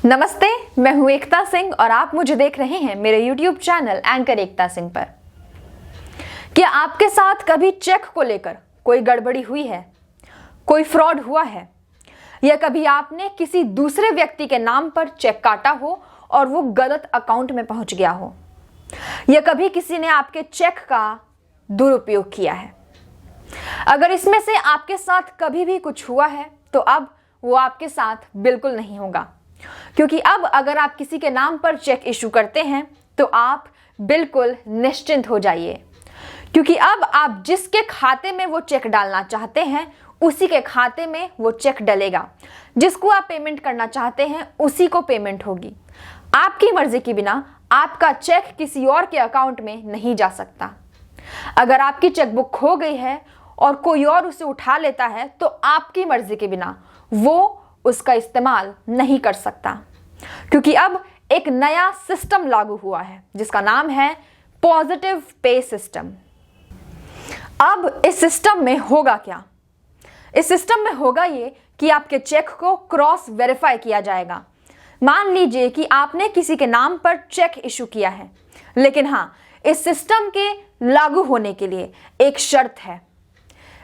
नमस्ते, मैं हूं एकता सिंह और आप मुझे देख रहे हैं मेरे YouTube चैनल एंकर एकता सिंह पर। क्या आपके साथ कभी चेक को लेकर कोई गड़बड़ी हुई है, कोई फ्रॉड हुआ है, या कभी आपने किसी दूसरे व्यक्ति के नाम पर चेक काटा हो और वो गलत अकाउंट में पहुंच गया हो, या कभी किसी ने आपके चेक का दुरुपयोग किया है? अगर इसमें से आपके साथ कभी भी कुछ हुआ है तो अब वो आपके साथ बिल्कुल नहीं होगा, क्योंकि अब अगर आप किसी के नाम पर चेक इशू करते हैं तो आप बिल्कुल निश्चिंत हो जाइए, क्योंकि अब आप जिसके खाते में वो चेक डालना चाहते हैं उसी के खाते में वो चेक डलेगा। जिसको आप पेमेंट करना चाहते हैं उसी को पेमेंट होगी। आपकी मर्जी के बिना आपका चेक किसी और के अकाउंट में नहीं जा सकता। अगर आपकी चेकबुक खो गई है और कोई और उसे उठा लेता है तो आपकी मर्जी के बिना वो उसका इस्तेमाल नहीं कर सकता, क्योंकि अब एक नया सिस्टम लागू हुआ है जिसका नाम है पॉजिटिव पे सिस्टम। अब इस सिस्टम में होगा क्या? इस सिस्टम में होगा ये कि आपके चेक को क्रॉस वेरीफाई किया जाएगा। मान लीजिए कि आपने किसी के नाम पर चेक इशू किया है, लेकिन हाँ, इस सिस्टम के लागू होने के लिए एक शर्त है,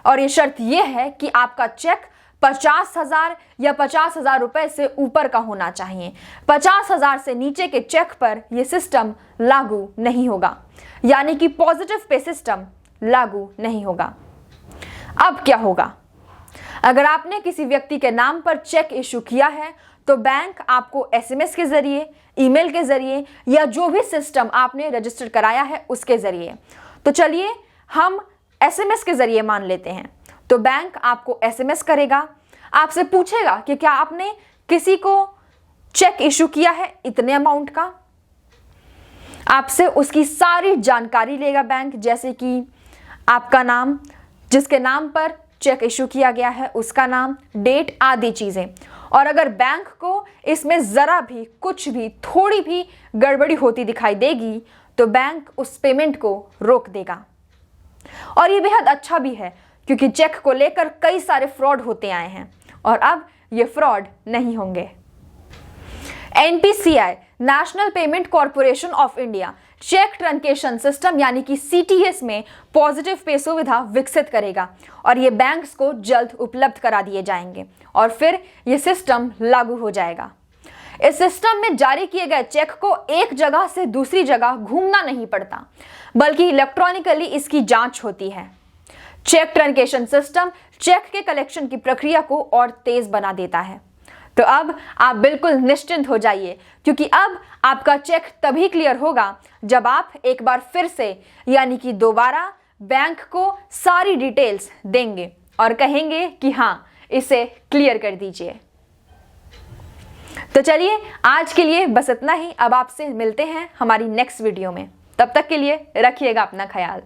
और ये शर्त यह है कि आपका चेक 50,000 या 50,000 रुपए से ऊपर का होना चाहिए। 50,000 से नीचे के चेक पर यह सिस्टम लागू नहीं होगा, यानी कि पॉजिटिव पे सिस्टम लागू नहीं होगा। अब क्या होगा? अगर आपने किसी व्यक्ति के नाम पर चेक इशू किया है तो बैंक आपको SMS के जरिए, ईमेल के जरिए, या जो भी सिस्टम आपने रजिस्टर कराया है उसके जरिए, तो चलिए हम SMS के जरिए मान लेते हैं, तो बैंक आपको SMS करेगा, आपसे पूछेगा कि क्या आपने किसी को चेक इशू किया है इतने अमाउंट का। आपसे उसकी सारी जानकारी लेगा बैंक, जैसे कि आपका नाम, जिसके नाम पर चेक इशू किया गया है उसका नाम, डेट आदि चीजें। और अगर बैंक को इसमें जरा भी, कुछ भी, थोड़ी भी गड़बड़ी होती दिखाई देगी तो बैंक उस पेमेंट को रोक देगा। और ये बेहद अच्छा भी है, क्योंकि चेक को लेकर कई सारे फ्रॉड होते आए हैं और अब ये फ्रॉड नहीं होंगे। NPCI, national payment corporation of India, cheque truncation system यानी कि CTS में पॉजिटिव पे सुविधा विकसित करेगा और ये बैंक्स को जल्द उपलब्ध करा दिए जाएंगे और फिर ये सिस्टम लागू हो जाएगा। इस सिस्टम में जारी किए गए चेक को एक जगह से दूसरी जगह घूमना नहीं पड़ता, बल्कि इलेक्ट्रॉनिकली इसकी जांच होती है। चेक ट्रांकेशन सिस्टम चेक के कलेक्शन की प्रक्रिया को और तेज बना देता है। तो अब आप बिल्कुल निश्चिंत हो जाइए, क्योंकि अब आपका चेक तभी क्लियर होगा जब आप एक बार फिर से, यानी कि दोबारा बैंक को सारी डिटेल्स देंगे और कहेंगे कि हाँ, इसे क्लियर कर दीजिए। तो चलिए आज के लिए बस इतना ही। अब आपसे मिलते हैं हमारी नेक्स्ट वीडियो में। तब तक के लिए रखिएगा अपना ख्याल।